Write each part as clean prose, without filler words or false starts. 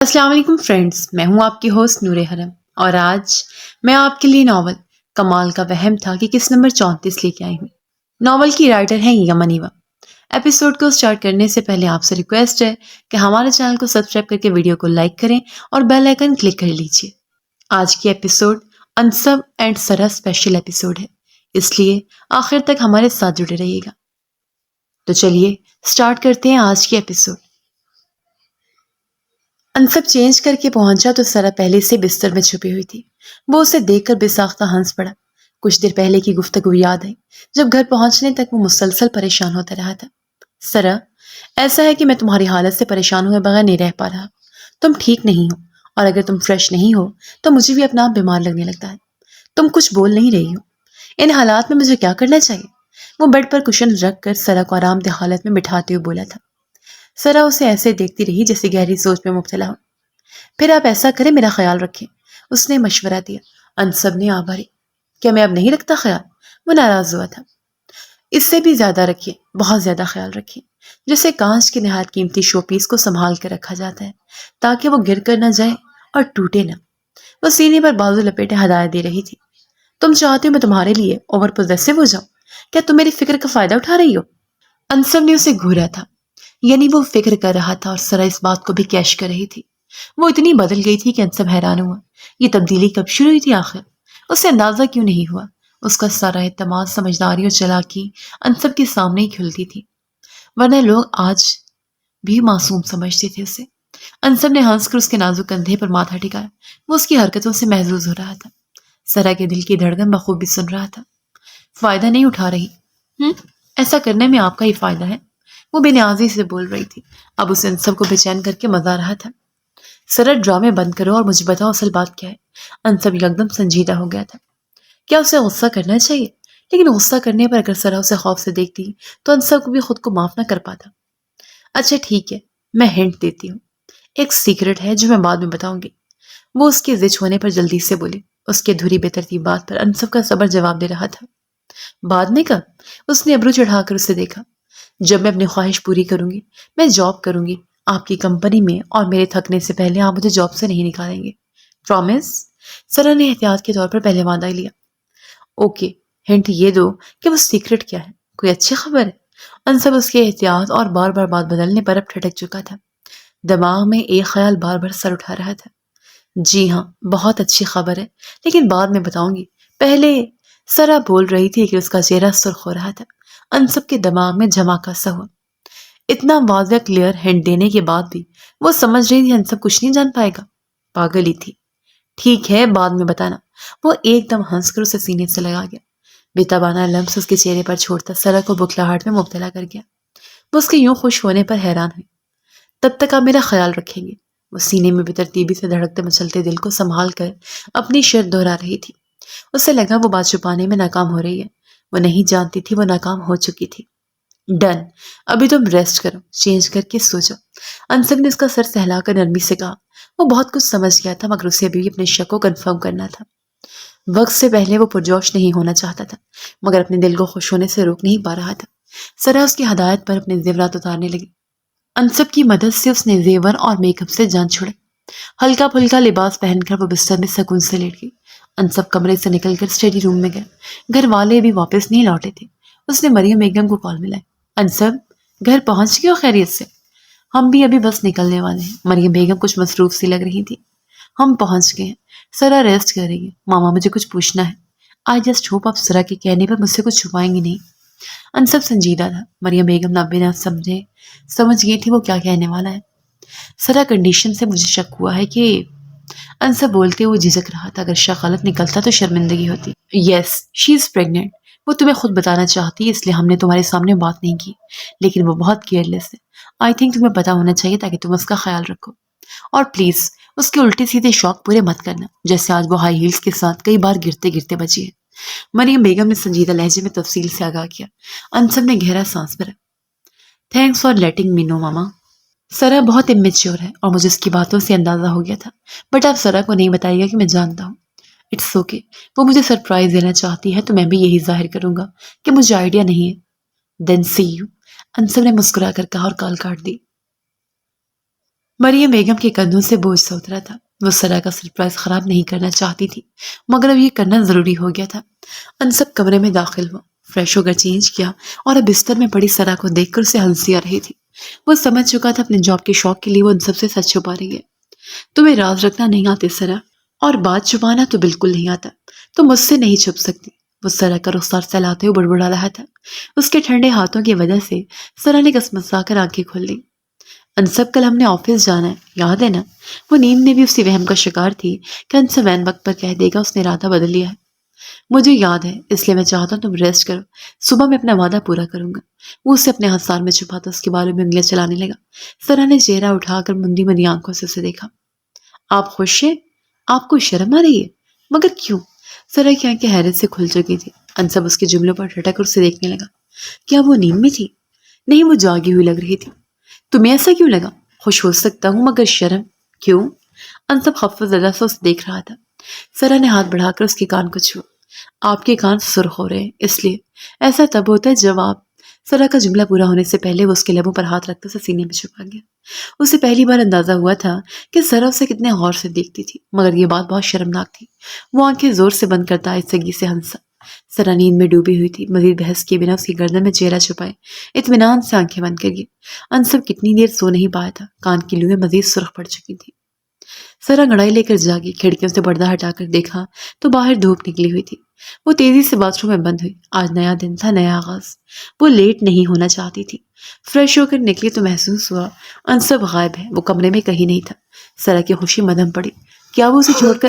السلام علیکم فرینڈز، میں ہوں آپ کی ہوسٹ نور حرم اور آج میں آپ کے لیے ناول کمال کا وہم تھا کہ کس نمبر 34 لے کے آئی ہوں۔ ناول کی رائٹر ہیں یمن ایوا۔ ایپیسوڈ کو سٹارٹ کرنے سے پہلے آپ سے ریکویسٹ ہے کہ ہمارے چینل کو سبسکرائب کر کے ویڈیو کو لائک کریں اور بیل آئیکن کلک کر لیجیے۔ آج کی ایپیسوڈ انصب اینڈ سرا اسپیشل ایپیسوڈ ہے، اس لیے آخر تک ہمارے ساتھ جڑے رہیے گا۔ تو چلیے سٹارٹ کرتے ہیں آج کی ایپیسوڈ۔ انصب چینج کر کے پہنچا تو سرا پہلے سے بستر میں چھپی ہوئی تھی۔ وہ اسے دیکھ کر بے ساختہ ہنس پڑا۔ کچھ دیر پہلے کی گفتگو یاد آئی جب گھر پہنچنے تک وہ مسلسل پریشان ہوتا رہا تھا۔ سرا، ایسا ہے کہ میں تمہاری حالت سے پریشان ہوئے بغیر نہیں رہ پا رہا۔ تم ٹھیک نہیں ہو اور اگر تم فریش نہیں ہو تو مجھے بھی اپنا آپ بیمار لگنے لگتا ہے۔ تم کچھ بول نہیں رہی ہو۔ ان حالات میں مجھے کیا کرنا چاہیے؟ وہ بیڈ پر کشن رکھ کر سرا کو آرام دہ حالت میں بٹھاتے ہوئے بولا تھا۔ سرا اسے ایسے دیکھتی رہی جیسے گہری سوچ میں مبتلا ہو۔ پھر آپ ایسا کریں، میرا خیال رکھیں، اس نے مشورہ دیا۔ انصب نے آبھاری، کیا میں اب نہیں رکھتا خیال؟ وہ ناراض ہوا تھا۔ اس سے بھی زیادہ رکھیے، بہت زیادہ خیال رکھیے، جیسے کانچ کی نہایت قیمتی شو پیس کو سنبھال کے رکھا جاتا ہے تاکہ وہ گر کر نہ جائے اور ٹوٹے نہ۔ وہ سینے پر بازو لپیٹے ہدایت دے رہی تھی۔ تم چاہتے ہو میں تمہارے لیے اوور پوزیسو ہو جاؤں؟ کیا تم میری فکر کا فائدہ اٹھا رہی ہو؟ انصب نے اسے گھورا تھا، یعنی وہ فکر کر رہا تھا اور سرا اس بات کو بھی کیش کر رہی تھی۔ وہ اتنی بدل گئی تھی کہ انصب حیران ہوا۔ یہ تبدیلی کب شروع ہوئی تھی آخر؟ اسے اندازہ کیوں نہیں ہوا؟ اس کا سارا اعتماد، سمجھداری اور چالاکی انصب کے سامنے ہی کھلتی تھی، ورنہ لوگ آج بھی معصوم سمجھتے تھے اسے۔ انصب نے ہنس کر اس کے نازک کندھے پر ماتھا ٹکایا۔ وہ اس کی حرکتوں سے محظوظ ہو رہا تھا۔ سرا کے دل کی دھڑکن بخوبی سن رہا تھا۔ فائدہ نہیں اٹھا رہی؟ ایسا کرنے میں آپ کا ہی فائدہ ہے، وہ بے نیازی سے بول رہی تھی۔ اب اسے انصب کو بے چین کر کے مزہ آ رہا تھا۔ سرا، ڈرامے بند کرو اور مجھے بتاؤ اصل بات کیا ہے؟ انصب یکدم سنجیدہ ہو گیا تھا۔ کیا اسے غصہ کرنا چاہیے؟ لیکن غصہ کرنے پر اگر سرا اسے خوف سے دیکھتی تو انصب کو بھی خود کو معاف نہ کر پاتا۔ اچھا ٹھیک ہے، میں ہنٹ دیتی ہوں، ایک سیکرٹ ہے جو میں بعد میں بتاؤں گی، وہ اس کے زچ ہونے پر جلدی سے بولی۔ اس کے دھری بے ترتیب بات پر انصب کا صبر جواب دے رہا تھا۔ بعد میں کب؟ اس نے ابرو چڑھا کر اسے دیکھا۔ جب میں اپنی خواہش پوری کروں گی، میں جاب کروں گی آپ کی کمپنی میں، اور میرے تھکنے سے پہلے آپ مجھے جاب سے نہیں نکالیں گے۔ پرومس؟ سرا نے احتیاط کے طور پر پہلے وعدہ لیا۔ اوکے، ہنٹ یہ دو کہ وہ سیکرٹ کیا ہے، کوئی اچھی خبر ہے؟ انصب اس کے احتیاط اور بار بار بات بدلنے پر اب ٹھٹک چکا تھا۔ دماغ میں ایک خیال بار بار سر اٹھا رہا تھا۔ جی ہاں، بہت اچھی خبر ہے، لیکن بعد میں بتاؤں گی، پہلے… سرا بول رہی تھی کہ اس کا چہرہ سرخ ہو رہا تھا۔ انصب کے دماغ میں جھماکا سا ہوا۔ اتنا واضح کلیئر ہنٹ دینے کے بعد بھی وہ سمجھ رہی تھی انصب کچھ نہیں جان پائے گا۔ پاگل ہی تھی۔ ٹھیک ہے، بعد میں بتانا۔ وہ ایک دم ہنس کر اسے سینے سے لگا گیا۔ بےتابانہ لمس اس کے چہرے پر چھوڑتا سرا کو بکھلاہٹ میں مبتلا کر گیا۔ وہ اس کے یوں خوش ہونے پر حیران ہوئی۔ تب تک آپ میرا خیال رکھیں گے؟ وہ سینے میں بے ترتیبی سے دھڑکتے مچلتے دل کو سنبھال کر اپنی شرط دہرا رہی تھی۔ اسے لگا وہ بات چھپانے میں ناکام ہو رہی ہے۔ وہ نہیں جانتی تھی وہ ناکام ہو چکی تھی۔ ڈن، ابھی تم ریسٹ کرو، چینج کر کے سو جاؤ، انصب نے اس کا سر سہلا کر نرمی سے کہا۔ وہ بہت کچھ سمجھ گیا تھا مگر اسے ابھی اپنے شک کو کنفرم کرنا تھا۔ وقت سے پہلے وہ پرجوش نہیں ہونا چاہتا تھا مگر اپنے دل کو خوش ہونے سے روک نہیں پا رہا تھا۔ سرا اس کی ہدایت پر اپنے زیورات اتارنے لگی۔ انصب کی مدد سے اس نے زیور اور میک اپ سے جان چھڑے۔ ہلکا پھلکا لباس پہن کر وہ بستر میں سکون سے لیٹ گئی۔ انصب کمرے سے نکل کر اسٹڈی روم میں گیا۔ گھر والے ابھی واپس نہیں لوٹے تھے۔ اس نے مریم بیگم کو کال ملائی۔ انصب، گھر پہنچ گئے ہو خیریت سے؟ ہم بھی ابھی بس نکلنے والے ہیں، مریم بیگم کچھ مصروف سی لگ رہی تھی۔ ہم پہنچ گئے ہیں، سرا ریسٹ کر رہی ہے، ماما مجھے کچھ پوچھنا ہے۔ آئی جسٹ ہوپ آپ سرا کے کہنے پر مجھ سے کچھ چھپائیں گے نہیں۔ انصب سنجیدہ تھا۔ مریم بیگم نہ بنا سمجھ گئی تھی وہ کیا کہنے والا ہے۔ سرا کنڈیشن سے مجھے شک ہوا ہے کہ… انصب بولتے ہوئے جھجک رہا تھا، اگر شک غلط نکلتا تو شرمندگی ہوتی۔ یس، شی از پریگننٹ، وہ تمہیں خود بتانا چاہتی ہے اس لیے ہم نے تمہارے سامنے بات نہیں کی، لیکن وہ بہت کیئرلیس ہے۔ آئی تھنک تمہیں پتا ہونا چاہیے تاکہ تم اس کا خیال رکھو، اور پلیز اس کے الٹے سیدھے شوق پورے مت کرنا، جیسے آج وہ ہائی ہیلز کے ساتھ کئی بار گرتے گرتے بچی ہے۔ مریم بیگم نے سنجیدہ لہجے میں تفصیل سے آگاہ کیا۔ انصب نے گہرا سانس بھرا۔ تھینکس فار لیٹنگ می نو ماما۔ سرا بہت امیچیور ہے اور مجھے اس کی باتوں سے اندازہ ہو گیا تھا، بٹ آپ سرا کو نہیں بتائیے گا کہ میں جانتا ہوں۔ اٹس اوکے، وہ مجھے سرپرائز دینا چاہتی ہے تو میں بھی یہی ظاہر کروں گا کہ مجھے آئیڈیا نہیں ہے۔ دین سی یو، انصب نے مسکرا کر کہا اور کال کاٹ دی۔ مریم بیگم کے کندھوں سے بوجھ سا اترا تھا۔ وہ سرا کا سرپرائز خراب نہیں کرنا چاہتی تھی، مگر اب یہ کرنا ضروری ہو گیا تھا۔ انسب کمرے میں داخل ہوا، فریش ہو کر چینج کیا اور اب بستر میں پڑی سرا کو دیکھ کر اسے ہنسی آ رہی تھی۔ وہ سمجھ چکا تھا اپنے جاب کے شوق کے لیے وہ ان سب سے سچ چھپا رہی ہے۔ تمہیں راز رکھنا نہیں آتے سرا، اور بات چھپانا تو بالکل نہیں آتا، تو مجھ سے نہیں چھپ سکتی۔ وہ سرا کا رخسار سہلاتے ہوئے بڑبڑا رہا تھا۔ اس کے ٹھنڈے ہاتھوں کی وجہ سے سرا نے کسمسا کر آنکھیں کھول لی۔ انسب کل ہم نے آفس جانا ہے، یاد ہے نا؟ وہ نیند میں بھی اسی وہم کا شکار تھی کہ انسب وین وقت پر کہہ دے گا اس نے ارادہ بدل لیا ہے۔ مجھے یاد ہے، اس لیے میں چاہتا ہوں تم ریسٹ کرو، صبح میں اپنا وعدہ پورا کروں گا۔ وہ اسے اپنے ہتھیار میں چھپاتا اس کے بالوں میں انگلیاں چلانے لگا۔ سرا نے چہرہ اٹھا کر مندی مندی آنکھوں سے اسے دیکھا۔ آپ خوش ہیں؟ آپ کو شرم آ رہی ہے؟ مگر کیوں؟ سرا کی آنکھیں حیرت سے کھل چکی تھی۔ انسب اس کے جملوں پر ٹھٹک کر اسے دیکھنے لگا۔ کیا وہ نیند میں تھی؟ نہیں، وہ جاگی ہوئی لگ رہی تھی۔ تمہیں ایسا کیوں لگا؟ خوش ہو سکتا ہوں مگر شرم کیوں؟ انسب خفت زدہ سے اسے دیکھ رہا تھا۔ سرا نے ہاتھ بڑھا کر اس کے کان کو چھوا۔ آپ کے کان سرخ ہو رہے ہیں، اس لیے ایسا تب ہوتا ہے جب آپ… سرا کا جملہ پورا ہونے سے پہلے وہ اس کے لبوں پر ہاتھ رکھتے اسے سینے میں چھپا گیا۔ اسے پہلی بار اندازہ ہوا تھا کہ سرا اسے کتنے غور سے دیکھتی تھی، مگر یہ بات بہت شرمناک تھی۔ وہ آنکھیں زور سے بند کرتا آہستگی سے ہنسا۔ سرا نیند میں ڈوبی ہوئی تھی، مزید بحث کیے بنا اس کی گردن میں چہرہ چھپائے اطمینان سے آنکھیں بند کر گئی۔ انسب کتنی دیر سو نہیں پایا تھا، کان کی لویں مزید سرخ پڑ چکی تھی۔ سرا گڑائی لے کر جاگی، کھڑکیوں سے پردہ ہٹا کر دیکھا تو باہر دھوپ نکلی ہوئی تھی۔ وہ تیزی سے باتھ روم میں بند ہوئی۔ آج نیا دن تھا، نیا آغاز۔ وہ لیٹ نہیں ہونا چاہتی تھی۔ فریش ہو کر نکلی تو محسوس ہوا انسب غائب ہے، وہ کمرے میں کہیں نہیں تھا۔ سرا کی خوشی مدھم پڑی۔ کیا وہ اسے چھوڑ کر…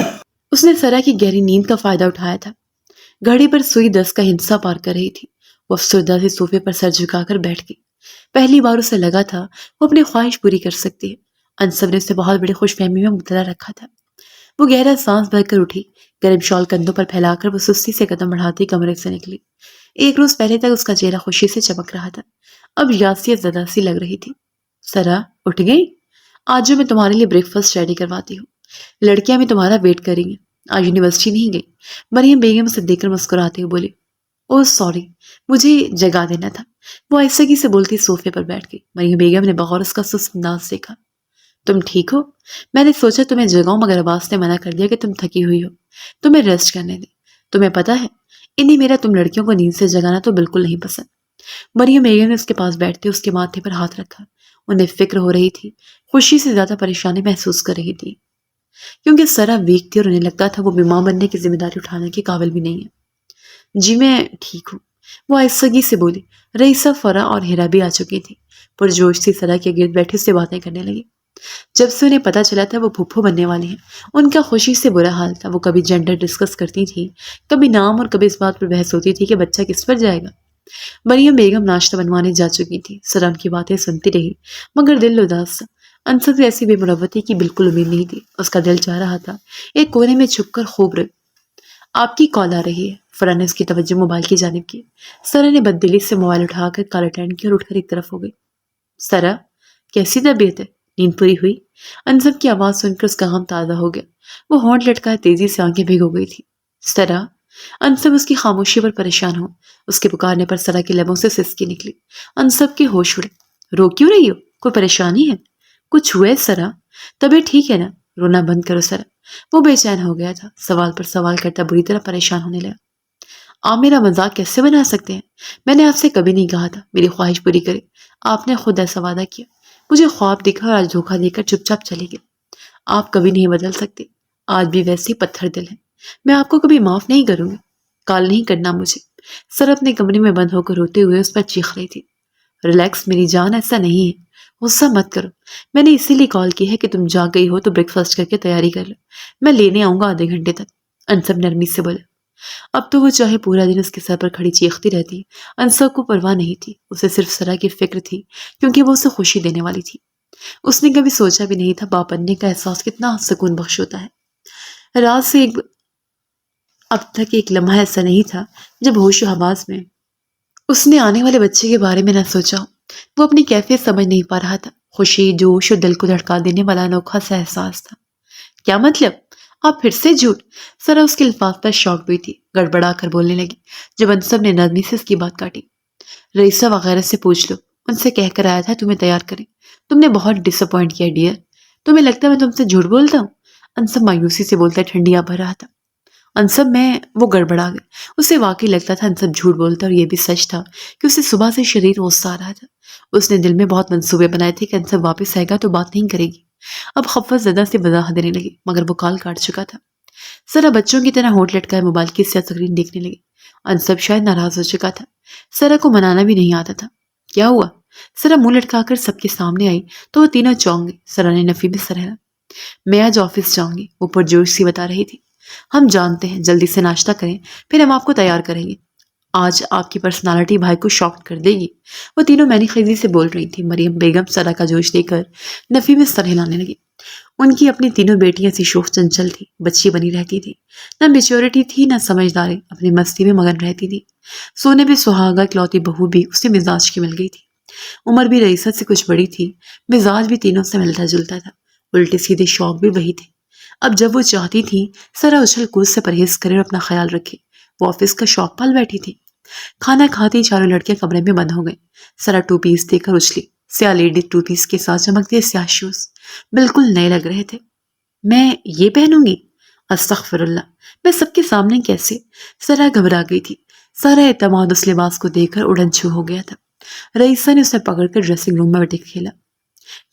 اس نے سرا کی گہری نیند کا فائدہ اٹھایا تھا۔ گھڑی پر سوئی 10 کا ہندسہ پار کر رہی تھی۔ وہ افسردہ سے صوفے پر سر جھکا کر بیٹھ گئی۔ پہلی بار اسے لگا تھا وہ اپنی خواہش پوری کر سکتی ہے۔ انسب نے اسے بہت بڑی خوش فہمی میں مبتلا رکھا تھا۔ وہ گہرا سانس بھر کر اٹھی، گرم شال کندھوں پر پھیلا کر وہ سستی سے قدم بڑھاتی کمرے سے نکلی۔ ایک روز پہلے تک اس کا چہرہ خوشی سے چمک رہا تھا، اب یاسیت زدہ سی لگ رہی تھی۔ سرا اٹھ گئی؟ آج جو میں تمہارے لیے بریک فاسٹ ریڈی کرواتی ہوں، لڑکیاں بھی تمہارا ویٹ کریں گی۔ آج یونیورسٹی نہیں گئی؟ مریم بیگم اسے دیکھ کر مسکراتے ہوئے بولی۔ اوہ سوری، مجھے جگا دینا تھا۔ وہ آہستگی سے بولتی صوفے پر بیٹھ گئی۔ مریم بیگم نے بغور اس کا سست انداز دیکھا۔ تم ٹھیک ہو؟ میں نے سوچا تمہیں جگاؤں مگر عباس نے منع کر دیا کہ تم تھکی ہوئی ہو، تمہیں ریسٹ کرنے دیں۔ تمہیں پتا ہے انہیں میرا تم لڑکیوں کو نیند سے جگانا تو بالکل نہیں پسند۔ مریم بیگم نے اس کے پاس بیٹھتے اس کے ماتھے پر ہاتھ رکھا۔ انہیں فکر ہو رہی تھی، خوشی سے زیادہ پریشانی محسوس کر رہی تھی، کیونکہ سرا ویک تھی اور انہیں لگتا تھا وہ بیمار بننے کی ذمہ داری اٹھانے کے قابل بھی نہیں ہے۔ جی میں ٹھیک ہوں، وہ آہستگی سے بولی۔ رئیسہ، فرا اور ہیرا بھی آ چکی تھی۔ پرجوش سی سرا کے گرد بیٹھے سے باتیں کرنے لگی۔ جب سے انہیں پتا چلا تھا وہ پھپھو بننے والی ہیں، ان کا خوشی سے برا حال تھا۔ وہ کبھی جینڈر ڈسکس کرتی تھی، کبھی نام، اور کبھی اس بات پر بحث ہوتی تھی کہ بچہ کس پر جائے گا۔ مریم بیگم ناشتہ بنوانے جا چکی تھی۔ سرا ان کی باتیں سنتی رہی مگر دل اداس تھا۔ انسب سے ایسی بے مروتی کی بالکل امید نہیں تھی۔ اس کا دل چاہ رہا تھا ایک کونے میں چھپ کر خوب رہے۔ آپ کی کال آ رہی ہے، فرا نے اس کی توجہ موبائل کی جانب کی۔ سرا نے بددلی سے موبائل اٹھا کر کال اٹینڈ کی اور اٹھ کر ایک طرف ہو گئی۔ سرا، کیسی طبیعت ہے؟ نیند پوری ہوئی؟ انسب کی آواز سن کر اس کا غم تازہ ہو گیا۔ وہ ہونٹ لٹکائے تیزی سے آنکھیں بھیگ ہو گئی تھی۔ سرا، انسب اس کی خاموشی پر پریشان ہو۔ اس کے پکارنے پر سرا کے لبوں سے سسکی نکلی۔ انسب کے ہوش اڑے۔ رو کیوں رہی ہو؟ کوئی پریشانی ہے؟ کچھ ہوا ہے سرا؟ طبیعت ٹھیک ہے نا؟ رونا بند کرو سرا۔ وہ بے چین ہو گیا تھا، سوال پر سوال کرتا بری طرح پریشان ہونے لگا۔ آپ میرا مذاق کیسے بنا سکتے ہیں؟ میں نے آپ سے کبھی نہیں کہا تھا میری خواہش پوری کرے۔ آپ نے خود ایسا وعدہ کیا، مجھے خواب دکھا اور آج دھوکہ دے کر چپ چاپ چلے گئے۔ آپ کبھی نہیں بدل سکتے، آج بھی ویسے پتھر دل ہیں۔ میں آپ کو کبھی معاف نہیں کروں گی۔ کال نہیں کرنا مجھے۔ سر اپنے کمرے میں بند ہو کر روتے ہوئے اس پر چیخ رہی تھی۔ ریلیکس میری جان، ایسا نہیں ہے، غصہ مت کرو۔ میں نے اسی لیے کال کی ہے کہ تم جاگ گئی ہو تو بریک فاسٹ کر کے تیاری کر لو، میں لینے آؤں گا آدھے گھنٹے تک۔ انسب نرمی سے بولا۔ اب تو وہ چاہے پورا دن اس کے سر پر کھڑی چیختی رہتی، انسب کو پرواہ نہیں تھی۔ اسے صرف سرا کی فکر تھی، کیونکہ وہ اسے خوشی دینے والی تھی۔ اس نے کبھی سوچا بھی نہیں تھا باپ بننے کا احساس کتنا سکون بخش ہوتا ہے۔ رات سے اب تک ایک لمحہ ایسا نہیں تھا جب ہوش و حواس میں اس نے آنے والے بچے کے بارے میں نہ سوچا ہو۔ وہ اپنی کیفیت سمجھ نہیں پا رہا تھا۔ خوشی، جوش اور دل کو دھڑکا دینے والا انوکھا سا احساس تھا۔ کیا مطلب؟ آپ پھر سے جھوٹ؟ سرا اس کے الفاظ پر شاک ہوئی تھی، گڑبڑا کر بولنے لگی۔ جب انسب نے نرمی سے اس کی بات کاٹی۔ رئیسہ وغیرہ سے پوچھ لو، ان سے کہہ کر آیا تھا تمہیں تیار کریں۔ تم نے بہت ڈس اپوائنٹ کیا ڈیئر۔ تمہیں لگتا ہے میں تم سے جھوٹ بولتا ہوں؟ انصب مایوسی سے بولتا ٹھنڈیاں بھر رہا تھا۔ انصب میں وہ گڑبڑا گئے۔ اسے واقعی لگتا تھا انصب جھوٹ بولتا، اور یہ بھی سچ تھا کہ اسے صبح سے شدید غصہ آ رہا تھا۔ اس نے دل میں بہت منصوبے بنائے تھے کہ انصب واپس آئے گا تو بات نہیں کرے گی۔ اب خفت زدہ سے وضاحت دینے لگی، مگر وہ کال کاٹ چکا تھا۔ سرا بچوں کی طرح ہونٹ لٹکائے موبائل کی سیاہ سکرین دیکھنے لگی۔ انصب شاید ناراض ہو چکا تھا۔ سرا کو منانا بھی نہیں آتا تھا۔ کیا ہوا؟ سرا منہ لٹکا کر سب کے سامنے آئی تو وہ تینوں چونک گئی۔ سرا نے نفی میں سر ہلا۔ میں آج آفس جاؤں گی، وہ پرجوش سی بتا رہی تھی۔ ہم جانتے ہیں، جلدی سے ناشتہ کریں، پھر ہم آپ کو تیار کریں گے۔ آج آپ کی پرسنالٹی بھائی کو شاک کر دے گی۔ وہ تینوں مینی خیزی سے بول رہی تھی۔ مریم بیگم سرا کا جوش دے کر نفی میں سر ہلانے لگی۔ ان کی اپنی تینوں بیٹیاں سی شوخ چنچل تھی، بچی بنی رہتی تھی۔ نہ میچورٹی تھی نہ سمجھداری، اپنی مستی میں مگن رہتی تھی۔ سونے پہ سہاگا اکلوتی بہو بھی اسے مزاج کی مل گئی تھی۔ عمر بھی رئیست سے کچھ بڑی تھی، مزاج بھی تینوں سے ملتا جلتا تھا، الٹے سیدھے شوق بھی وہی تھے۔ اب جب وہ چاہتی تھی سرا اچھل کود سے پرہیز کرے اور اپنا خیال رکھے، وہ آفس کا شوق پال بیٹھی تھی۔ کھانا کھاتی چاروں لڑکیاں کمرے میں بند ہو گئیں۔ سرا ٹو پیس دے کر اچھلی، سیاہ لیڈی ٹو پیس کے ساتھ چمکتے سیاہ شوز بالکل نئے لگ رہے تھے۔ میں یہ پہنوں گی؟ استغفر اللہ، میں سب کے سامنے کیسے؟ سرا گھبرا گئی تھی۔ سارا اعتماد اس لباس کو دیکھ کر اڑن چھو ہو گیا تھا۔ رئیسہ نے اسے پکڑ کر ڈریسنگ روم میں بٹک کھیلا۔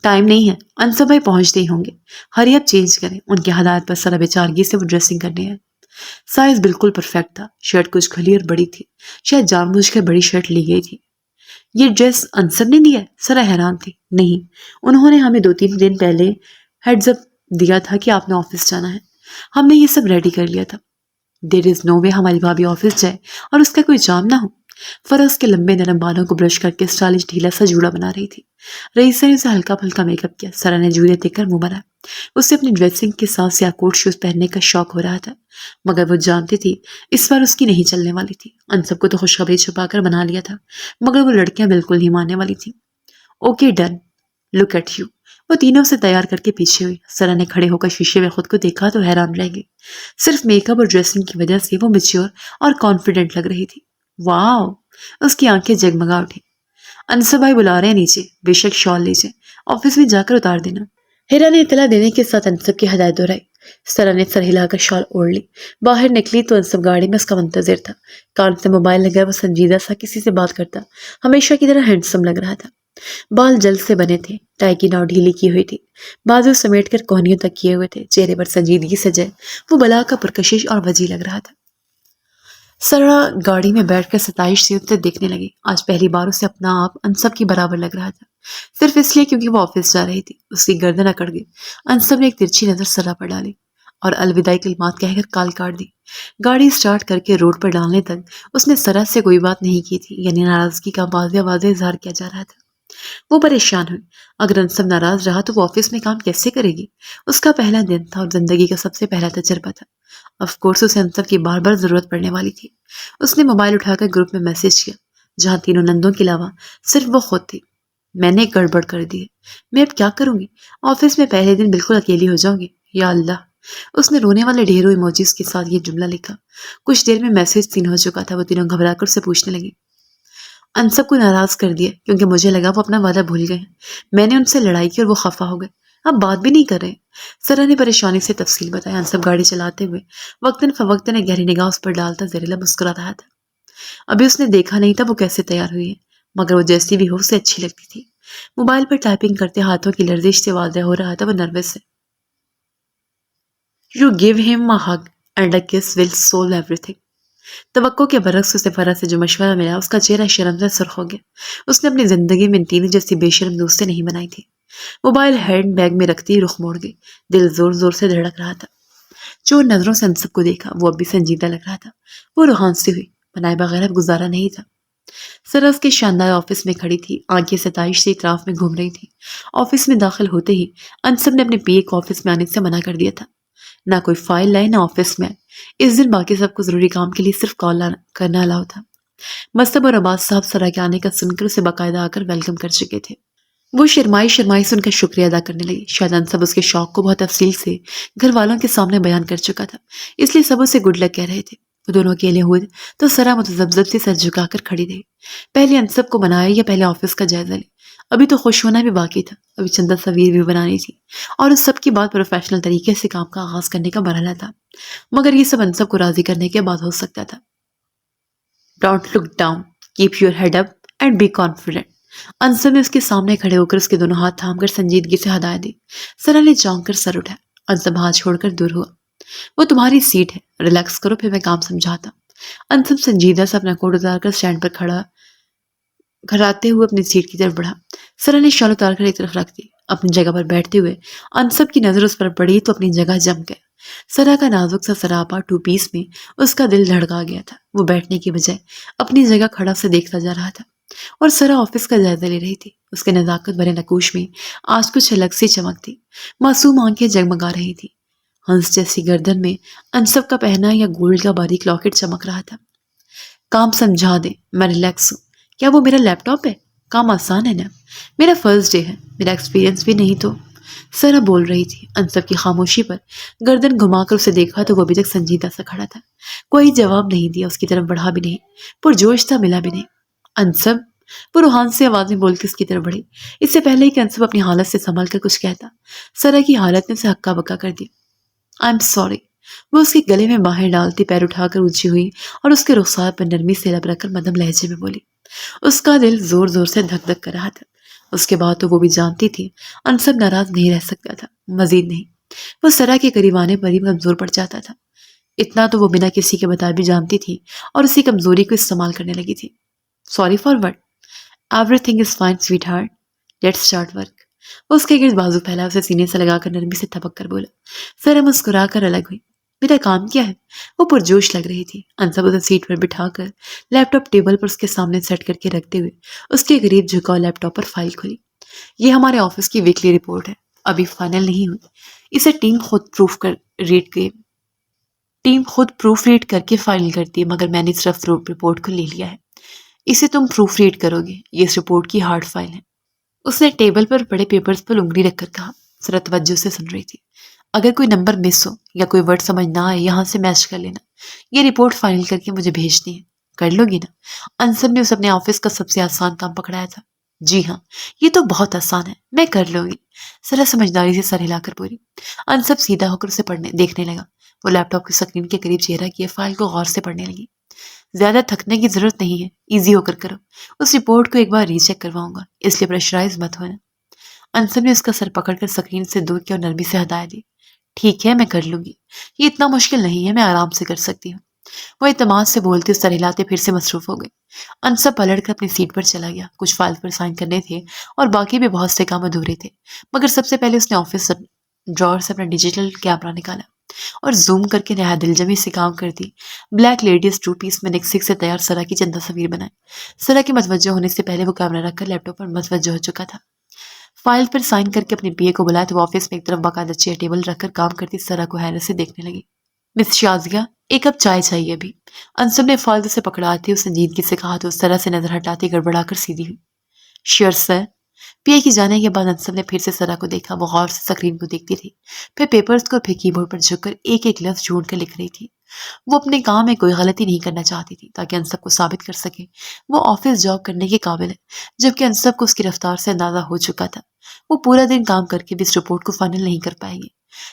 ٹائم نہیں ہے، انصب بھائی پہنچتے ہی ہوں گے، ہری اب چینج کریں۔ ان کی ہدایت پر سرا بیچارگی سے وہ ڈریسنگ کرنے آئے۔ سائز بالکل پرفیکٹ تھا، شرٹ کچھ کھلی اور بڑی تھی، شاید جان بوجھ کر بڑی شرٹ لی گئی تھی۔ یہ ڈریس انصب نے دیا ہے؟ سرا حیران تھی۔ نہیں، انہوں نے ہمیں 2-3 دن پہلے ہیڈز اپ دیا تھا کہ آپ نے آفس جانا ہے، ہم نے یہ سب ریڈی کر لیا تھا۔ دیر از نو وے ہماری بھابھی آفس جائے اور اس کا کوئی جام نہ ہو۔ فراز کے لمبے نرم بالوں کو برش کر کے اسٹائلش ڈھیلا سا جوڑا بنا رہی تھی۔ رئیسہ نے اسے ہلکا پھلکا میک اپ کیا۔ سرا نے جوڑے دیکھ کر منہ بنا۔ اسے اپنی ڈریسنگ کے ساتھ سیاہ کوٹ شوز پہننے کا شوق ہو رہا تھا، مگر وہ جانتی تھی اس بار اس کی نہیں چلنے والی تھی۔ سب کو تو خوشخبری چھپا کر بنا لیا تھا، مگر وہ لڑکیاں بالکل نہیں ماننے والی تھیں۔ Okay done, look at you. وہ تینوں سے تیار کر کے پیچھے ہوئی۔ سرا نے کھڑے ہو کر شیشے میں خود کو دیکھا تو حیران رہ گئی۔ صرف میک اپ اور ڈریسنگ کی وجہ سے وہ میچور اور کانفیڈنٹ لگ رہی تھی۔ واو، اس کی آنکھیں جگمگا اٹھی۔ انصب بھائی بلا رہے ہیں نیچے، بے شک شال لیجیے، آفس میں جا کر اتار دینا۔ ہیرا نے اطلاع دینے کے ساتھ انصب کی ہدایت دہرائی۔ سرا نے سر ہلا کر شال اوڑھ لی۔ باہر نکلی تو انصب گاڑی میں اس کا منتظر تھا۔ کان سے موبائل لگا وہ سنجیدہ سا کسی سے بات کرتا، ہمیشہ کی طرح ہینڈسم لگ رہا تھا۔ بال جلد سے بنے تھے، ٹائی کی ناؤ ڈھیلی کی ہوئی تھی، بازو سمیٹ کر کوہنیوں تک کیے ہوئے تھے، چہرے پر سنجیدگی سجائے وہ بلا کا پرکشش اور وجی لگ رہا تھا۔ سرا گاڑی میں بیٹھ کر ستائش سے اسے دیکھنے لگی۔ آج پہلی بار اسے اپنا آپ انصب کی برابر لگ رہا تھا، صرف اس لیے کیونکہ وہ آفس جا رہی تھی۔ اس کی گردن اکڑ گئی۔ انصب نے ایک ترچھی نظر سرا پر ڈالی اور الوداعی کلمات کہہ کر کال کاٹ دی۔ گاڑی سٹارٹ کر کے روڈ پر ڈالنے تک اس نے سرا سے کوئی بات نہیں کی تھی، یعنی ناراضگی کا واضح اظہار کیا جا رہا تھا۔ وہ پریشان ہوئی، اگر انصب ناراض رہا تو وہ آفس میں کام کیسے کرے گی؟ اس کا پہلا دن تھا اور زندگی کا سب سے پہلا تجربہ تھا۔ آف کورس اسے انصب کی بار بار ضرورت پڑنے والی تھی۔ اس نے موبائل اٹھا کر گروپ میں میسج کیا، جہاں تینوں نندوں کے علاوہ صرف وہ خود تھی۔ میں نے گڑبڑ کر دی ہے، میں اب کیا کروں گی؟ آفس میں پہلے دن بالکل اکیلی ہو جاؤں گی، یا اللہ۔ اس نے رونے والے ڈھیروں ایموجیز کے ساتھ یہ جملہ لکھا۔ کچھ دیر میں میسج سین ہو چکا تھا۔ وہ تینوں گھبرا کر اسے پوچھنے لگی، انصب کو ناراض کر دیا کیونکہ مجھے لگا وہ اپنا وعدہ بھول گئے ہیں، میں نے ان سے لڑائی کی اور وہ خفا ہو گئے، اب بات بھی نہیں کر رہے۔ سرا نے پریشانی سے تفصیل بتایا۔ انصب گاڑی چلاتے ہوئے وقتاً فوقتاً ایک گہری نگاہ اس پر ڈالتا زہریلا مسکرا رہا تھا۔ ابھی اس نے دیکھا نہیں تھا وہ کیسے تیار ہوئی ہے، مگر وہ جیسی بھی ہو اسے اچھی لگتی تھی۔ موبائل پر ٹائپنگ کرتے ہاتھوں کی لرزش سے واضح ہو رہا تھا وہ نروس ہے۔ You give him a hug and a kiss will solve everything۔ توقع کے برعکس اسے فرا سے جو مشورہ ملا اس کا چہرہ شرم سے سرخ ہو گیا۔ اس نے اپنی زندگی میں تینوں جیسی بے شرم دوستیں نہیں بنائی تھی۔ موبائل ہینڈ بیگ میں رکھتی ہی رخ موڑ گئی، دل زور زور سے دھڑک رہا تھا۔ چور نظروں سے انصب کو دیکھا، وہ اب بھی سنجیدہ لگ رہا تھا۔ وہ روحان سی ہوئی، بنائے بغیر اب گزارا نہیں تھا۔ سرا اس کے شاندار آفس میں کھڑی تھی، آنکھیں ستائش سے اطراف میں گھوم رہی تھی۔ آفس میں داخل ہوتے ہی انصب نے اپنے پی اے کو آفس میں آنے سے منع کر دیا تھا۔ نہ کوئی فائل لائے نہ آفس میں آئے۔ اس دن باقی سب کو ضروری کام کے لیے صرف کال کرنا الاؤ تھا۔ مصطب اور عباس صاحب سرا کے آنے کا سن کر اسے باقاعدہ آ کر ویلکم کر چکے تھے۔ وہ شرمائی سے ان کا شکریہ ادا کرنے لگی۔ شاید انصب اس کے شوق کو بہت تفصیل سے گھر والوں کے سامنے بیان کر چکا تھا، اس لیے سب اسے گڈ لک کہہ رہے تھے۔ وہ دونوں اکیلے ہوئے تو سرا متذبذب سے سر جھکا کر کھڑی رہی۔ پہلے انصب کو منائے یا پہلے آفس کا جائزہ لے؟ ابھی تو خوش ہونا بھی باقی تھا، ابھی چند تصاویر بھی بنانی تھی، اور اس سب کی بات پروفیشنل طریقے سے کام کا آغاز کرنے کا مرحلہ تھا، مگر یہ سب انسب کو راضی کرنے کے بعد ہو سکتا تھا۔ Don't look down, keep your head up and be confident. Ansab نے اس کے سامنے کھڑے ہو کر اس کے دونوں ہاتھ تھام کر سنجیدگی سے ہدایت دی۔ سرا نے چونک کر سر اٹھایا۔ انصب ہاتھ چھوڑ کر دور ہوا۔ وہ تمہاری سیٹ ہے، ریلیکس کرو، پھر میں کام سمجھاتا۔ انصب سنجیدہ سے اپنا کوٹ اتار کر اسٹینڈ پر کھڑاتے ہوئے اپنی سیٹ کی طرف بڑھا۔ سرا نے شال اتار کر ایک طرف رکھ دی۔ اپنی جگہ پر بیٹھتے ہوئے انصب کی نظر اس پر پڑی تو اپنی جگہ جم گیا۔ سرا کا نازک سا سراپا ٹو پیس میں اس کا دل دھڑکا گیا تھا۔ وہ بیٹھنے کی بجائے اپنی جگہ کھڑا سے دیکھتا جا رہا تھا، اور سرا آفس کا جائزہ لے رہی تھی۔ اس کے نزاکت بھرے نقوش میں آج کچھ الگ سی چمک تھی۔ معصوم آنکھیں جگمگا رہی تھی۔ ہنس جیسی گردن میں انصب کا پہنا یا گولڈ کا باریک لاکٹ چمک رہا تھا۔ کام سمجھا دے، میں ریلیکس ہوں۔ کیا وہ میرا لیپ ٹاپ ہے؟ کام آسان ہے نا، میرا فرسٹ ڈے ہے، میرا ایکسپیرینس بھی نہیں تو۔ سرا بول رہی تھی۔ انصب کی خاموشی پر گردن گھما کر اسے دیکھا تو وہ ابھی تک سنجیدہ سا کھڑا تھا۔ کوئی جواب نہیں دیا، اس کی طرف بڑھا بھی نہیں، پرجوش تھا ملا بھی نہیں۔ انصب، وہ روحان سے آواز میں بول کے اس کی طرف بڑھی۔ اس سے پہلے کہ انصب اپنی حالت سے سنبھل کر کچھ کہتا، سرا کی حالت نے اسے ہکا بکا کر دیا۔ I am sorry. وہ اس کے گلے میں باہیں ڈالتی پیر اٹھا کر اونچی ہوئی اور اس کے رخسار پر نرمی سے لب رکھ کر مدھم لہجے میں بولی۔ اس کا دل زور زور سے دھک دھک کر رہا تھا۔ اس کے بعد تو وہ بھی جانتی تھی انصب ناراض نہیں رہ سکتا تھا، مزید نہیں، وہ سرا کے قریب آنے پر ہی کمزور پڑ جاتا تھا۔ اتنا تو وہ بنا کسی کے بتائے بھی جانتی تھی اور اسی کمزوری کو استعمال کرنے لگی تھی۔ Sorry for what? Everything is fine sweetheart, let's start work. وہ اس کے گرد بازو پھیلا اسے سینے سے لگا کر نرمی سے تھپک کر بولا۔ سرا مسکرا کر الگ ہوئی۔ میرا کام کیا ہے؟ وہ پرجوش لگ رہی تھی۔ انصب اسے سیٹ پر بٹھا کر لیپ ٹاپ ٹیبل پر اس کے سامنے سیٹ کر کے رکھتے ہوئے اس کے قریب جھکا اور لیپ ٹاپ پر فائل کھولی۔ یہ ہمارے آفس کی ویکلی رپورٹ ہے، ابھی فائنل نہیں ہوئی۔ اسے ٹیم خود پروف ریڈ کر کے فائنل کرتی ہے، مگر میں نے صرف رپورٹ کو لے لیا ہے۔ اسے تم پروف ریڈ کرو گے، یہ اس رپورٹ کی ہارڈ فائل ہے۔ اس نے ٹیبل پر پڑے پیپرز پر انگلی رکھ کر کہا۔ سرا توجہ سے سن رہی تھی۔ اگر کوئی نمبر مس ہو یا کوئی ورڈ سمجھ نہ آئے، یہاں سے میچ کر لینا۔ یہ رپورٹ فائنل کر کے مجھے بھیجنی ہے، کر لو گی نا؟ انصب نے اسے اپنے آفس کا سب سے آسان کام پکڑایا تھا۔ جی ہاں، یہ تو بہت آسان ہے، میں کر لوں گی، سرا سمجھداری سے سر ہلا کر بولی۔ انصب سیدھا ہو کر اسے دیکھنے لگا۔ وہ لیپ ٹاپ کی اسکرین کے قریب چہرہ کیے فائل کو غور سے پڑھنے لگی۔ زیادہ تھکنے کی ضرورت نہیں ہے، ایزی ہو کر کرو، اس رپورٹ کو ایک بار ری چیک کرواؤں گا، اس لیے پریشرائز مت ہونا۔ انصب نے اس کا سر پکڑ کر اسکرین سے دور کیا اور نرمی سے ہدایت دی۔ ٹھیک ہے، میں کر لوں گی، یہ اتنا مشکل نہیں ہے، میں آرام سے کر سکتی ہوں۔ وہ اعتماد سے بولتے سر ہلاتے پھر سے مصروف ہو گئے۔ انصب پلٹ کر اپنی سیٹ پر چلا گیا۔ کچھ فائل پر سائن کرنے تھے اور باقی بھی بہت سے کام ادھورے تھے، مگر سب سے پہلے اس نے آفس ڈراور سے اپنا ڈیجیٹل کیمرہ نکالا اور زوم کر کے نہایت دلجمی سے کام کرتی بلیک لیڈیز ٹو پیس میں نیکسک سے تیار سرا کی چند تصاویر بنائے۔ سرا کے متوجہ ہونے سے پہلے وہ کیمرہ رکھ کر لیپ ٹاپ پر متوجہ ہو چکا تھا۔ فائل پر سائن کر کے اپنے پی اے کو بلایا تو وہ آفس میں ایک طرف باقاعدہ چیئر ٹیبل رکھ کر کام کرتی سرا کو حیرت سے دیکھنے لگی۔ مس شازیہ، ایک کپ چائے چاہیے ابھی۔ انصب نے فائل سے پکڑاتے اس سنجیدگی سے کہا تو اس طرح سے نظر ہٹاتے گڑبڑا کر سیدھی ہوئی۔ شیور سر۔ پی اے کی جانے کے بعد انصب نے پھر سے سرا کو دیکھا۔ وہ غور سے اسکرین کو دیکھتی تھی، پھر پیپرز کو، پھر کی بورڈ پر جھک کر ایک ایک لفظ ڈھونڈ کر لکھ رہی تھی۔ وہ اپنے کام میں کوئی غلطی نہیں کرنا چاہتی تھی تاکہ انصب کو ثابت کر سکے وہ آفس جاب کرنے کے قابل ہے، جبکہ انصب کو اس کی رفتار سے اندازہ ہو چکا تھا وہ پورا دن کام کر کے بھی اس رپورٹ کو فائنل نہیں کر پائے گی۔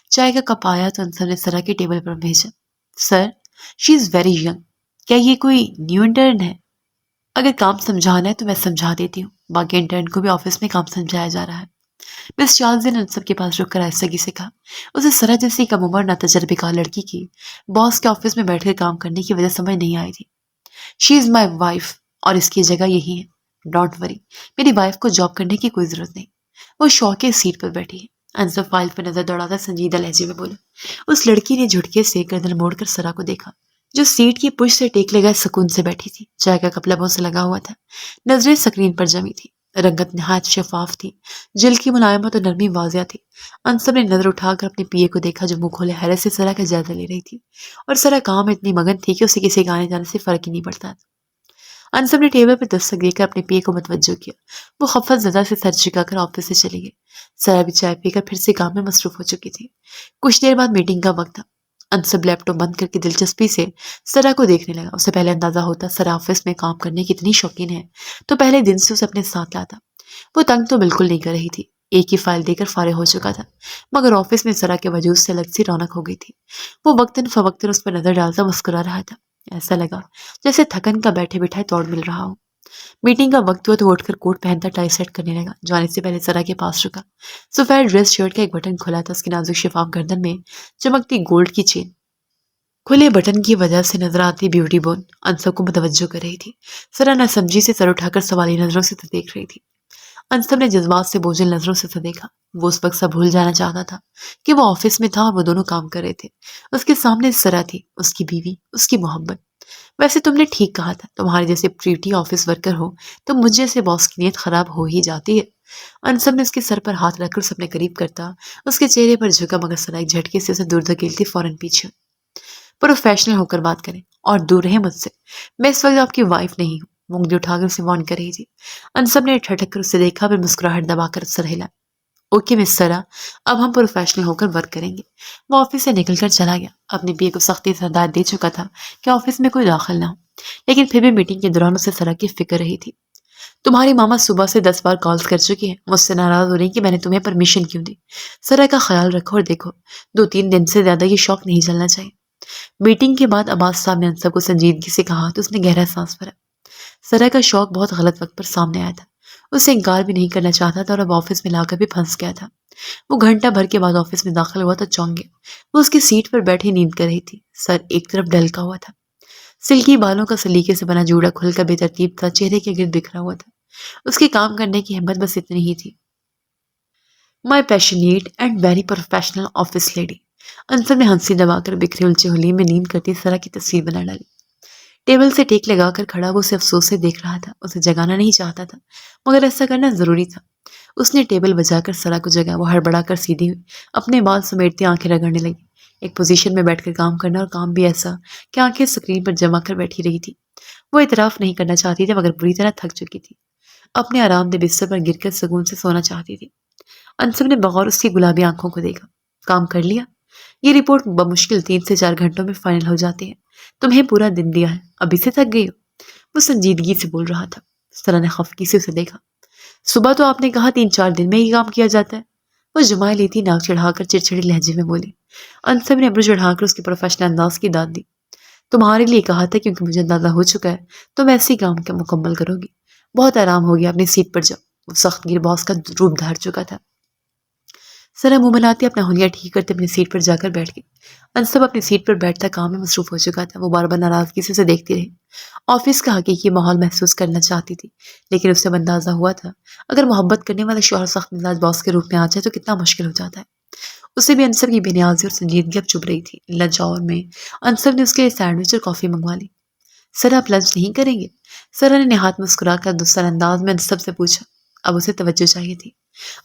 چائے کا کپ آیا تو انصب نے سرا کے ٹیبل پر بھیجا۔ سر، شی از ویری ینگ، کیا یہ کوئی نیو انٹرن ہے؟ اگر کام سمجھانا ہے تو میں سمجھا دیتی ہوں، باقی انٹرن کو بھی آفس میں کام سمجھایا جا رہا ہے۔ مس چارلز نے انصب کے پاس رک کر آہستگی سے کہا۔ اسے سرا جیسی کم عمر نہ تجربے کار لڑکی کی باس کے آفس میں بیٹھ کر کام کرنے کی وجہ سمجھ نہیں آئی تھی۔ شی از مائی وائف اور اس کی جگہ یہی ہے، ڈونٹ وری، میری وائف کو جاب کرنے کی کوئی ضرورت نہیں، وہ شوق کے سیٹ پر بیٹھی ہے۔ انصب فائل پر نظر دوڑاتا سنجیدہ لہجے میں بولا۔ اس لڑکی نے جھٹکے سے گردن موڑ کر سرا کو دیکھا جو سیٹ کی پشت سے ٹیک لگائے سکون سے بیٹھی تھی۔ چائے کا کپ لبوں سے لگا ہوا تھا، نظریں اسکرین پر جمی تھی، رنگت نہایت شفاف تھی، جلد کی ملائمت اور نرمی واضح تھی۔ انصب نے نظر اٹھا کر اپنے پی اے کو دیکھا جو منہ کھولے حیرت سے سرا کا جائزہ لے رہی تھی، اور سرا کام میں اتنی مگن تھی کہ اسے کسی کے آنے جانے سے فرق ہی نہیں پڑتا تھا۔ انصب نے ٹیبل پر دستک دے کر اپنے پی اے کو متوجہ کیا۔ وہ خفت زدہ سے سر جھکا کر آفس سے چلی گئی۔ سرا بھی چائے پی کر پھر سے کام میں مصروف ہو چکی تھی۔ کچھ دیر بعد میٹنگ کا وقت تھا۔ انصب لیپ ٹاپ بند کر کے دلچسپی سے سرا کو دیکھنے لگا۔ اسے پہلے اندازہ ہوتا سرا آفس میں کام کرنے کی اتنی شوقین ہے تو پہلے دن سے اسے اپنے ساتھ لاتا، وہ تنگ تو بالکل نہیں کر رہی تھی، ایک ہی فائل دے کر فارغ ہو چکا تھا، مگر آفس میں سرا کے وجود سے الگ سی رونق ہو گئی تھی۔ وہ وقتاً فوقتاً اس پر نظر ڈالتا مسکرا رہا تھا، ایسا لگا جیسے تھکن کا بیٹھے بٹھائے توڑ مل رہا ہو۔ میٹنگ کا وقت ہوا تو اٹھ کر کوٹ پہنتا ٹائی سیٹ کرنے لگا، جانے سے پہلے سرا کے پاس رکا۔ سفید ڈریس شرٹ کا ایک بٹن کھلا تھا، اس کی نازک شفاف گردن میں چمکتی گولڈ کی چین کھلے بٹن کی وجہ سے نظر آتی بیوٹی بون انصب کو متوجہ کر رہی تھی۔ سرا نہ سمجھی سے سر اٹھا کر سوالی نظروں سے تو دیکھ رہی تھی۔ انصب نے جذبات سے بوجھل نظروں سے تو دیکھا۔ وہ اس وقت سب بھول جانا چاہتا تھا کہ وہ آفس میں تھا اور وہ دونوں کام کر رہے تھے۔ اس کے سامنے سرا تھی، اس کی بیوی، اس کی محبت۔ ویسے تم نے ٹھیک کہا تھا، تمہارے جیسے پریٹی آفس ورکر ہو تو مجھ جیسے باس کی نیت خراب ہو ہی جاتی ہے۔ انصب نے اس کے سر پر ہاتھ رکھ کر اسے اپنے قریب کرتا اس کے چہرے پر جھکا، مگر سرا ایک جھٹکے سے اسے دور دھکیلتی فوراً پیچھے۔ پروفیشنل ہو کر بات کریں اور دور رہیں مجھ سے، میں اس وقت آپ کی وائف نہیں ہوں، وہ انگلی اٹھا کر اسے وارن کر رہی تھی۔ انصب نے ٹھٹک کر اسے دیکھا، پھر مسکراہٹ دبا کر سر ہلا۔ اوکے مس سرا، اب ہم پروفیشنل ہو کر ورک کریں گے۔ وہ آفس سے نکل کر چلا گیا، اپنی پی اے کو سختی سے ہدایت دے چکا تھا کہ آفس میں کوئی داخل نہ ہو، لیکن پھر بھی میٹنگ کے دوران اسے سرا کی فکر رہی تھی۔ تمہاری ماما صبح سے 10 بار کالز کر چکی ہیں، مجھ سے ناراض ہو رہی کہ میں نے تمہیں پرمیشن کیوں دی۔ سرا کا خیال رکھو اور دیکھو، 2-3 دن سے زیادہ یہ شوق نہیں چلنا چاہیے۔ میٹنگ کے بعد عباس صاحب نے انصب کو سنجیدگی سے کہا تو اس نے گہرا سانس بھرا۔ سرا کا شوق بہت غلط وقت پر سامنے آیا تھا، اسے انکار بھی نہیں کرنا چاہتا تھا اور اب آفس میں لا کر بھی پھنس گیا تھا۔ وہ گھنٹہ بھر کے بعد آفس میں داخل ہوا تو چونک گیا۔ وہ اس کی سیٹ پر بیٹھے نیند کر رہی تھی، سر ایک طرف ڈھلکا ہوا تھا، سلکی بالوں کا سلیقے سے بنا جوڑا کھل کر بے ترتیب تھا، چہرے کے گرد بکھرا ہوا تھا۔ اس کی کام کرنے کی ہمت بس اتنی ہی تھی۔ My passionate and very professional office lady, Ansar نے ہنسی دبا کر بکھرے الچے حلیم میں نیند کرتی سرا کی تصویر بنا ڈالی۔ ٹیبل سے ٹیک لگا کر کھڑا وہ اسے افسوس سے دیکھ رہا تھا، اسے جگانا نہیں چاہتا تھا مگر ایسا کرنا ضروری تھا۔ اس نے ٹیبل بجا کر سرا کو جگا، وہ ہڑبڑا کر سیدھی ہوئی، اپنے بال سمیٹتی آنکھیں رگڑنے لگی۔ ایک پوزیشن میں بیٹھ کر کام کرنا اور کام بھی ایسا کہ آنکھیں اسکرین پر جما کر بیٹھی رہی تھی۔ وہ اعتراف نہیں کرنا چاہتی تھی مگر بری طرح تھک چکی تھی، اپنے آرام دہ بستر پر گر کر سکون سے سونا چاہتی تھی۔ انصب نے بغور اس کی گلابی آنکھوں کو دیکھا۔ کام کر لیا؟ یہ رپورٹ بمشکل 3 سے 4 گھنٹوں میں فائنل ہو جاتی ہے، تمہیں پورا دن دیا ہے، ابھی سے تھک گئی ہو؟ وہ سنجیدگی سے بول رہا تھا۔ سرا نے خفگی سے اسے دیکھا۔ صبح تو آپ نے کہا 3-4 دن میں ہی کام کیا جاتا ہے، وہ جمائے لیتی ناک چڑھا کر چڑچڑی لہجے میں بولی۔ انصب نے ابرو چڑھا کر اس کے پروفیشنل انداز کی داد دی۔ تمہارے لیے کہا تھا کیونکہ مجھے اندازہ ہو چکا ہے تم ایسے ہی کام کیا مکمل کرو گی۔ بہت آرام ہو گیا، اپنی سیٹ پر جاؤ۔ وہ سخت گیر باس کا روپ دھار چکا تھا۔ سرا منہ بناتی اپنا حلیہ ٹھیک کرتے اپنی سیٹ پر جا کر بیٹھ گئی۔ انصب اپنی سیٹ پر بیٹھتا کام میں مصروف ہو چکا تھا، وہ بار بار ناراضگی سے اسے دیکھتی رہی۔ آفس کا حقیقی ماحول محسوس کرنا چاہتی تھی، لیکن اسے اندازہ ہوا تھا اگر محبت کرنے والا شوہر سخت مزاج باس کے روپ میں آ جائے تو کتنا مشکل ہو جاتا ہے۔ اسے بھی انصب کی بے نیازی اور سنجیدگی اب چبھ رہی تھی۔ لنچ آور میں انصب نے اس کے لیے سینڈوچ اور کافی منگوا لی۔ سر آپ لنچ نہیں کریں گے؟ سرا نے نہایت مسکرا کر دوسرا انداز میں انصب سے پوچھا۔ اب اسے توجہ چاہیے تھی،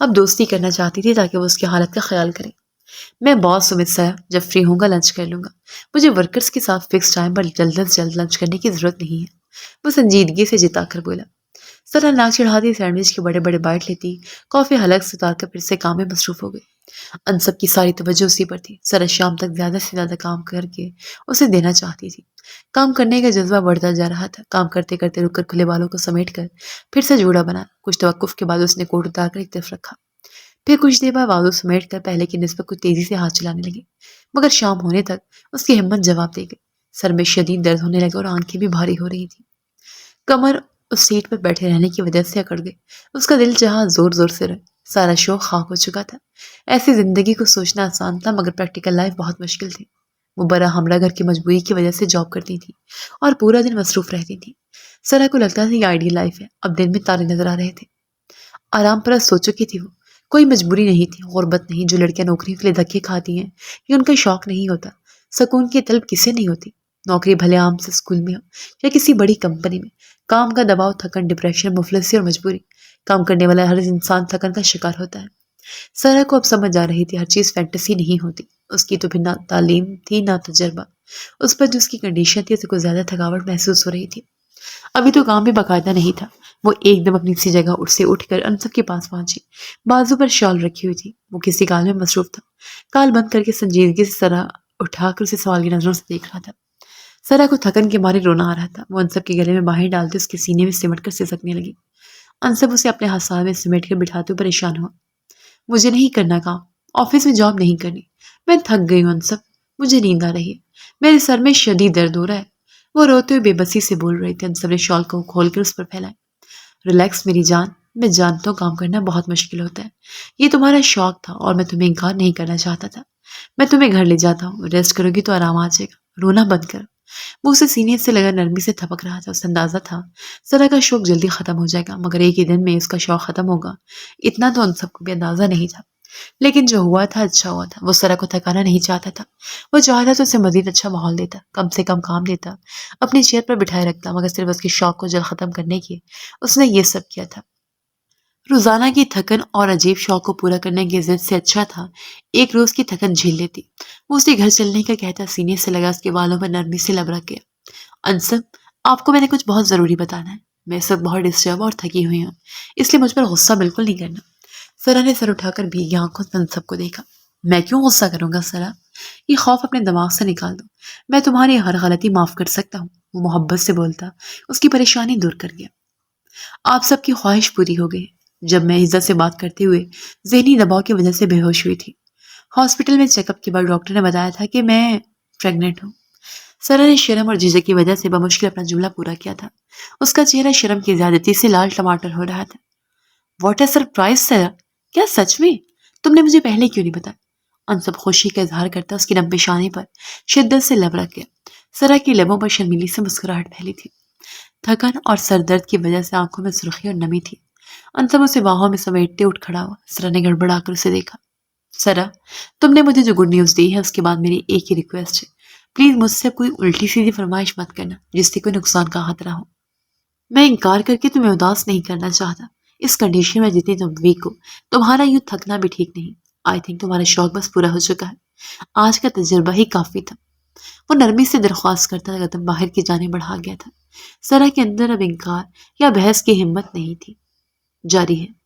اب دوستی کرنا چاہتی تھی تاکہ وہ اس کی حالت کا خیال کرے۔ میں باس ہوں سرا، جب فری ہوں گا لنچ کر لوں گا، مجھے ورکرز کے ساتھ فکس ٹائم پر جلد از جلد لنچ کرنے کی ضرورت نہیں ہے، وہ سنجیدگی سے جتا کر بولا۔ سرا ناک چڑھاتی سینڈوچ کے بڑے بڑے بائٹ لیتی، کافی حلق سے اتار کر پھر سے کام میں مصروف ہو گئی۔ انصب کی ساری توجہ اسی پر تھی۔ سرا شام تک زیادہ سے زیادہ کام کر کے اسے دینا چاہتی تھی۔ کام کرنے کا جذبہ بڑھتا جا رہا تھا، کام کرتے کرتے رک کر کھلے بالوں کو سمیٹ کر پھر سے جوڑا بنا۔ کچھ توقف کے بعد اس نے کوٹ اتار کر ایک طرف رکھا، پھر کچھ دیر بعد بازو سمیٹ کر پہلے کی نسبت کچھ تیزی سے ہاتھ چلانے لگی، مگر شام ہونے تک اس کی ہمت جواب دے گئی۔ سر میں شدید درد ہونے لگا اور آنکھیں بھی بھاری ہو رہی تھی۔ کمر اس سیٹ پر بیٹھے رہنے کی وجہ سے اکڑ گئی، اس کا دل چاہا زور زور سے روئے، سارا شوق خاک ہو چکا تھا۔ ایسی زندگی کو سوچنا آسان تھا مگر پریکٹیکل لائف بہت مشکل تھی۔ وہ برا ہمرا گھر کی مجبوری کی وجہ سے جاب کرتی تھی اور پورا دن مصروف رہتی تھی۔ سرا کو لگتا تھا یہ آئیڈیل لائف ہے، اب دن میں تارے نظر آ رہے تھے۔ آرام پرست سو چکی تھی وہ، کوئی مجبوری نہیں تھی، غربت نہیں۔ جو لڑکیاں نوکری کے لیے دھکے کھاتی ہیں یہ ان کا شوق نہیں ہوتا، سکون کی طلب کسے نہیں ہوتی۔ نوکری بھلے عام سے اسکول میں ہو یا کسی بڑی کمپنی میں، کام کا دباؤ، تھکن، ڈپریشن، مفلسی اور مجبوری، کام کرنے والا ہر انسان تھکن کا شکار ہوتا ہے۔ سارا کو اب سمجھ آ رہی تھی ہر چیز فینٹیسی نہیں ہوتی، اس کی تو پھر نہ تعلیم تھی نہ تجربہ، اس پر جو اس کی کنڈیشن تھی اسے کچھ زیادہ تھکاوٹ محسوس ہو رہی تھی۔ ابھی تو کام بھی باقاعدہ نہیں تھا۔ وہ ایک دم اپنی سی جگہ سے اٹھ کر انصب کے پاس پہنچی، بازو پر شال رکھی ہوئی تھی، وہ کسی کال میں مصروف تھا۔ کال بند کر کے سنجیدگی سے سرا اٹھا کر اسے سوالی نظروں سے دیکھ رہا تھا۔ سرا کو تھکن کے مارے رونا آ رہا تھا، وہ انصب کے گلے میں باہیں ڈالتے اس کے سینے میں سمٹ کر سسکنے لگی۔ انصب اسے اپنے ہاتھ میں سمیٹ کر بٹھاتے ہوئے پریشان ہوا۔ مجھے نہیں کرنا کام، آفس میں جاب نہیں کرنی، میں تھک گئی ہوں انصب، مجھے نیند آ رہی ہے، میرے سر میں شدید درد ہو رہا ہے۔ وہ روتے ہوئے بے بسی سے بول رہے تھے۔ انصب نے شال کو کھول کر اس پر پھیلایا۔ ریلیکس میری جان، میں جانتا ہوں کام کرنا بہت مشکل ہوتا ہے، یہ تمہارا شوق تھا اور میں تمہیں انکار نہیں کرنا چاہتا تھا۔ میں تمہیں گھر لے جاتا ہوں، ریسٹ کرو گی تو آرام آ جائے گا، رونا بند کرو۔ وہ اسے سینے سے لگا نرمی سے تھپک رہا تھا۔ اسے اندازہ تھا سرا کا شوق جلدی ختم ہو جائے گا، مگر ایک ہی دن میں اس کا شوق ختم ہوگا، اتنا تو ان سب کو بھی اندازہ نہیں تھا۔ لیکن جو ہوا تھا اچھا ہوا تھا۔ وہ سرا کو تھکانا نہیں چاہتا تھا، وہ چاہتا تو اسے مزید اچھا ماحول دیتا، کم سے کم کام دیتا، اپنی چیئر پر بٹھائے رکھتا، مگر صرف اس کے شوق کو جلد ختم کرنے کی اس نے یہ سب کیا تھا۔ روزانہ کی تھکن اور عجیب شوق کو پورا کرنے کی ضد سے اچھا تھا ایک روز کی تھکن جھیل لیتی۔ وہ اسے گھر چلنے کا کہتا، سینے سے لگا اس کے بالوں پر نرمی سے لب رکھ گیا۔ انصب، آپ کو میں نے کچھ بہت ضروری بتانا ہے، میں اس وقت بہت ڈسٹرب اور تھکی ہوئی ہوں، اس لیے مجھ پر غصہ بالکل نہیں کرنا۔ سرا نے سر اٹھا کر بھیگی آنکھوں سے انصب کو دیکھا۔ میں کیوں غصہ کروں گا سرا؟ یہ خوف اپنے دماغ سے نکال دو، میں تمہاری ہر غلطی معاف کر سکتا ہوں۔ وہ محبت سے بولتا، اس کی پریشانی دور کر گیا۔ آپ سب کی خواہش پوری ہو گئی۔ جب میں عزت سے بات کرتے ہوئے ذہنی دباؤ کی وجہ سے بے ہوش ہوئی تھی، ہاسپٹل میں چیک اپ کے بعد ڈاکٹر نے بتایا تھا کہ میں پریگننٹ ہوں۔ سرا نے شرم اور جھجک کی وجہ سے بمشکل اپنا جملہ پورا کیا تھا۔ اس کا چہرہ شرم کی زیادتی سے لال ٹماٹر ہو رہا تھا۔ واٹ اے سرپرائز سرا، کیا سچ میں؟ تم نے مجھے پہلے کیوں نہیں بتایا؟ انصب خوشی کا اظہار کرتا اس کی نم پیشانی پر شدت سے لب رکھ گیا۔ سرا کی لبوں پر شرمیلی سے مسکراہٹ پھیلی تھی۔ تھکن اور سر درد کی وجہ سے آنکھوں میں سرخی اور نمی تھی۔ انصب اسے باہوں میں سمیٹتے اٹھ کھڑا ہوا۔ سرا نے گڑبڑا کر اسے دیکھا۔ سرا، تم نے مجھے جو گڈ نیوز دی ہے اس کے بعد میری ایک ہی ریکویسٹ ہے، پلیز مجھ سے کوئی الٹی سیدھی فرمائش مت کرنا جس سے کوئی نقصان کا خطرہ ہو۔ میں انکار کر کے تمہیں اداس نہیں کرنا چاہتا، اس کنڈیشن میں جتنی تم ویک ہو، تمہارا یوں تھکنا بھی ٹھیک نہیں۔ آئی تھنک تمہارا شوق بس پورا ہو چکا ہے، آج کا تجربہ ہی کافی تھا۔ وہ نرمی سے درخواست کرتا قدم باہر کی جانب بڑھا گیا تھا۔ سرا کے اندر اب انکار یا بحث کی ہمت نہیں تھی۔ جاری ہے۔